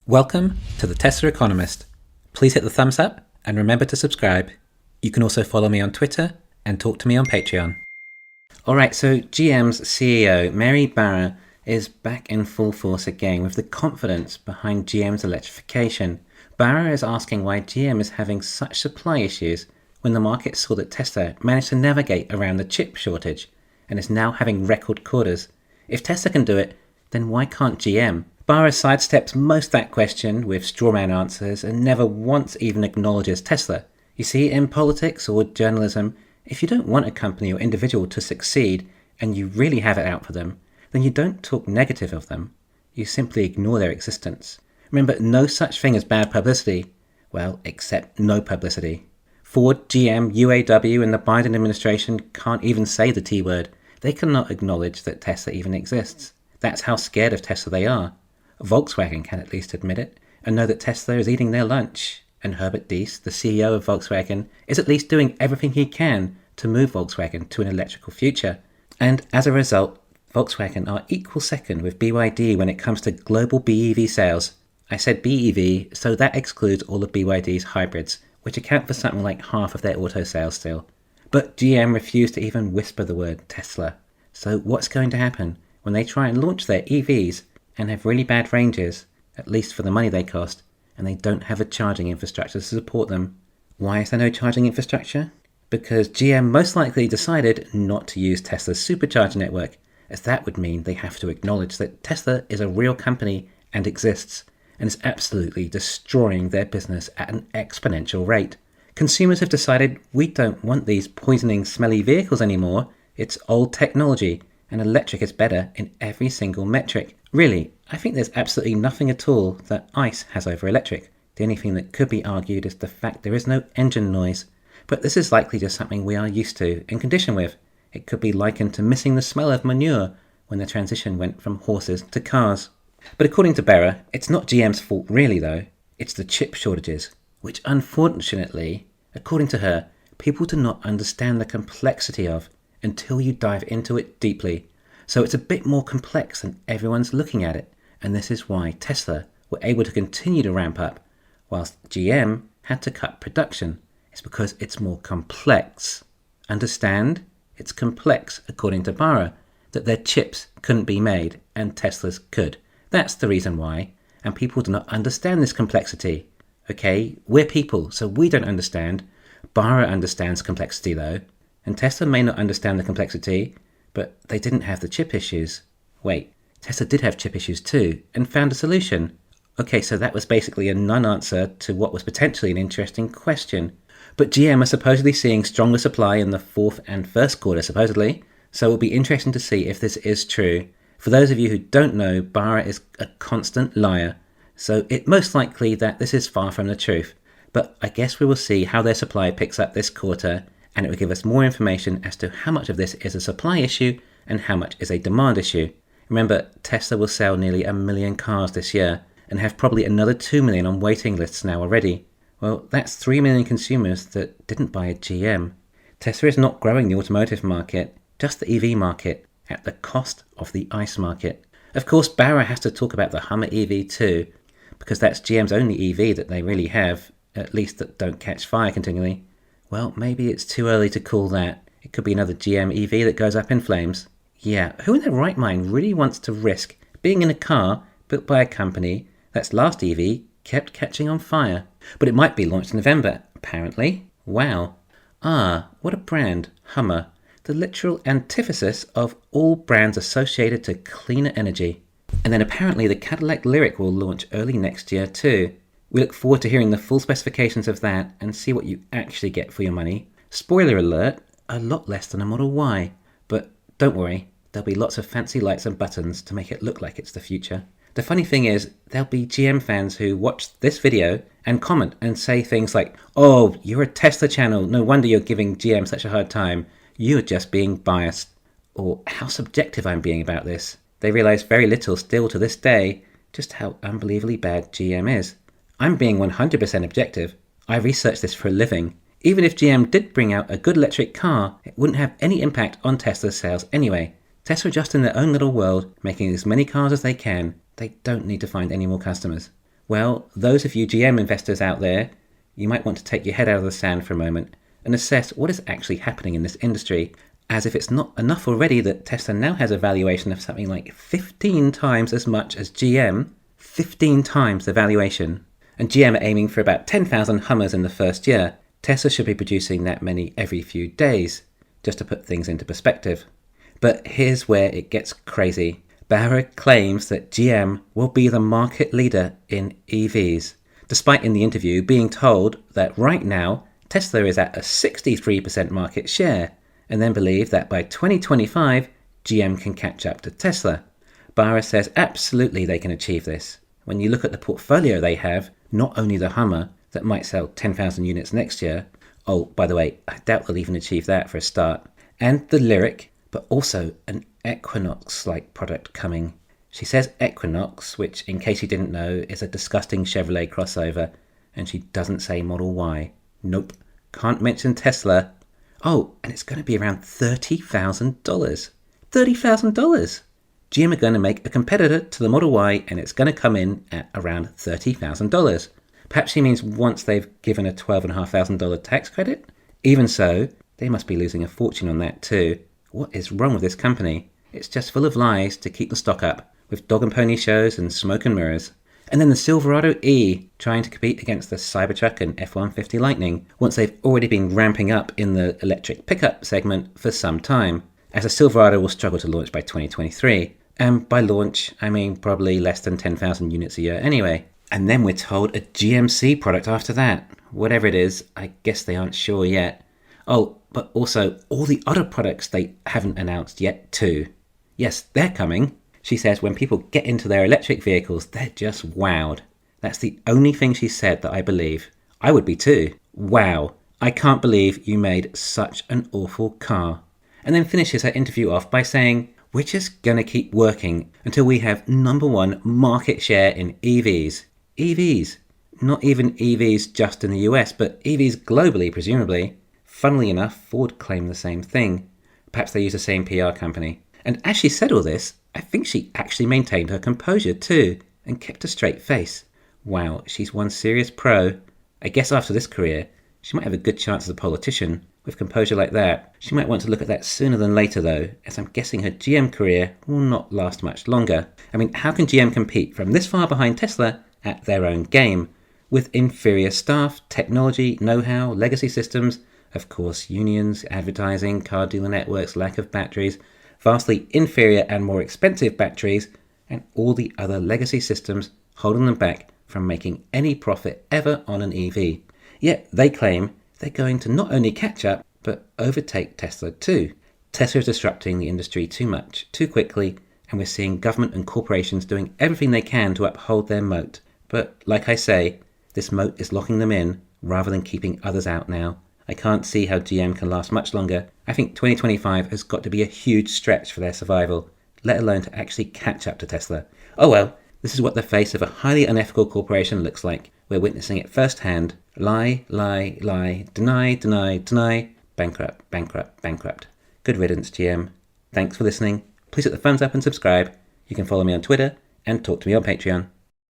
Welcome to the Tesla Economist. Please hit the thumbs up and remember to subscribe. You can also follow me on Twitter and talk to me on Patreon. Alright, so GM's CEO, Mary Barra, is back in full force again with the confidence behind GM's electrification. Barra is asking why GM is having such supply issues when the market saw that Tesla managed to navigate around the chip shortage and is now having record quarters. If Tesla can do it, then why can't GM? Barra sidesteps most that question with strawman answers and never once even acknowledges Tesla. You see, in politics or journalism, if you don't want a company or individual to succeed and you really have it out for them, then you don't talk negative of them. You simply ignore their existence. Remember, no such thing as bad publicity. Well, except no publicity. Ford, GM, UAW and the Biden administration can't even say the T word. They cannot acknowledge that Tesla even exists. That's how scared of Tesla they are. Volkswagen can at least admit it and know that Tesla is eating their lunch. And Herbert Diess, the CEO of Volkswagen, is at least doing everything he can to move Volkswagen to an electrical future. And as a result, Volkswagen are equal second with BYD when it comes to global BEV sales. I said BEV, so that excludes all of BYD's hybrids, which account for something like half of their auto sales still. But GM refused to even whisper the word Tesla. So what's going to happen when they try and launch their EVs and have really bad ranges, at least for the money they cost, and they don't have a charging infrastructure to support them? Why is there no charging infrastructure? Because GM most likely decided not to use Tesla's supercharger network, as that would mean they have to acknowledge that Tesla is a real company and exists, and is absolutely destroying their business at an exponential rate. Consumers have decided we don't want these poisoning, smelly vehicles anymore. It's old technology, and electric is better in every single metric. Really, I think there's absolutely nothing at all that ICE has over electric. The only thing that could be argued is the fact there is no engine noise. But this is likely just something we are used to and conditioned with. It could be likened to missing the smell of manure when the transition went from horses to cars. But according to Barra, it's not GM's fault really though. It's the chip shortages, which unfortunately, according to her, people do not understand the complexity of until you dive into it deeply. So it's a bit more complex than everyone's looking at it, and this is why Tesla were able to continue to ramp up, whilst GM had to cut production. It's because it's more complex. Understand? It's complex, according to Barra, that their chips couldn't be made and Tesla's could. That's the reason why, and people do not understand this complexity. Okay, we're people, so we don't understand. Barra understands complexity though, and Tesla may not understand the complexity, but they didn't have the chip issues. Wait, Tesla did have chip issues too, and found a solution. Okay, so that was basically a non-answer to what was potentially an interesting question. But GM are supposedly seeing stronger supply in the fourth and first quarter, supposedly, so it'll be interesting to see if this is true. For those of you who don't know, Barra is a constant liar, so it's most likely that this is far from the truth. But I guess we will see how their supply picks up this quarter, and it will give us more information as to how much of this is a supply issue and how much is a demand issue. Remember, Tesla will sell nearly 1 million cars this year and have probably another 2 million on waiting lists now already. Well, that's 3 million consumers that didn't buy a GM. Tesla is not growing the automotive market, just the EV market, at the cost of the ICE market. Of course, Barra has to talk about the Hummer EV too, because that's GM's only EV that they really have, at least that don't catch fire continually. Well, maybe it's too early to call that. It could be another GM EV that goes up in flames. Yeah, who in their right mind really wants to risk being in a car built by a company that's last EV kept catching on fire? But it might be launched in November, apparently. Wow. Ah, what a brand, Hummer. The literal antithesis of all brands associated to cleaner energy. And then apparently the Cadillac Lyriq will launch early next year too. We look forward to hearing the full specifications of that and see what you actually get for your money. Spoiler alert, a lot less than a Model Y. But don't worry, there'll be lots of fancy lights and buttons to make it look like it's the future. The funny thing is, there'll be GM fans who watch this video and comment and say things like, "Oh, you're a Tesla channel, no wonder you're giving GM such a hard time. You're just being biased." Or how subjective I'm being about this. They realise very little still to this day just how unbelievably bad GM is. I'm being 100% objective. I researched this for a living. Even if GM did bring out a good electric car, it wouldn't have any impact on Tesla's sales anyway. Tesla are just in their own little world, making as many cars as they can. They don't need to find any more customers. Well, those of you GM investors out there, you might want to take your head out of the sand for a moment and assess what is actually happening in this industry, as if it's not enough already that Tesla now has a valuation of something like 15 times as much as GM, 15 times the valuation. And GM are aiming for about 10,000 Hummers in the first year. Tesla should be producing that many every few days, just to put things into perspective. But here's where it gets crazy. Barra claims that GM will be the market leader in EVs, despite in the interview being told that right now Tesla is at a 63% market share, and then believe that by 2025 GM can catch up to Tesla. Barra says absolutely they can achieve this. When you look at the portfolio they have, not only the Hummer that might sell 10,000 units next year, oh, by the way, I doubt they'll even achieve that for a start, and the Lyriq, but also an Equinox-like product coming. She says Equinox, which, in case you didn't know, is a disgusting Chevrolet crossover, and she doesn't say Model Y. Nope, can't mention Tesla. Oh, and it's going to be around $30,000. $30,000! GM are going to make a competitor to the Model Y, and it's going to come in at around $30,000. Perhaps she means once they've given a $12,500 tax credit? Even so, they must be losing a fortune on that too. What is wrong with this company? It's just full of lies to keep the stock up, with dog and pony shows and smoke and mirrors. And then the Silverado E, trying to compete against the Cybertruck and F-150 Lightning, once they've already been ramping up in the electric pickup segment for some time, as the Silverado will struggle to launch by 2023. And by launch, I mean probably less than 10,000 units a year anyway. And then we're told a GMC product after that. Whatever it is, I guess they aren't sure yet. Oh, but also all the other products they haven't announced yet too. Yes, they're coming. She says when people get into their electric vehicles, they're just wowed. That's the only thing she said that I believe. I would be too. Wow, I can't believe you made such an awful car. And then finishes her interview off by saying, we're just going to keep working until we have #1 market share in EVs. EVs. Not even EVs just in the US, but EVs globally, presumably. Funnily enough, Ford claimed the same thing. Perhaps they use the same PR company. And as she said all this, I think she actually maintained her composure too, and kept a straight face. Wow, she's one serious pro. I guess after this career, she might have a good chance as a politician. With composure like that, she might want to look at that sooner than later though, as I'm guessing her GM career will not last much longer. I mean, how can GM compete from this far behind Tesla at their own game? With inferior staff, technology, know-how, legacy systems, of course unions, advertising, car dealer networks, lack of batteries, vastly inferior and more expensive batteries, and all the other legacy systems holding them back from making any profit ever on an EV. Yet they claim they're going to not only catch up, but overtake Tesla too. Tesla is disrupting the industry too much, too quickly, and we're seeing government and corporations doing everything they can to uphold their moat. But like I say, this moat is locking them in rather than keeping others out now. I can't see how GM can last much longer. I think 2025 has got to be a huge stretch for their survival, let alone to actually catch up to Tesla. Oh well, this is what the face of a highly unethical corporation looks like. We're witnessing it firsthand. Lie, lie, lie, deny, deny, deny, bankrupt, bankrupt, bankrupt. Good riddance, GM. Thanks for listening. Please hit the thumbs up and subscribe. You can follow me on Twitter and talk to me on Patreon.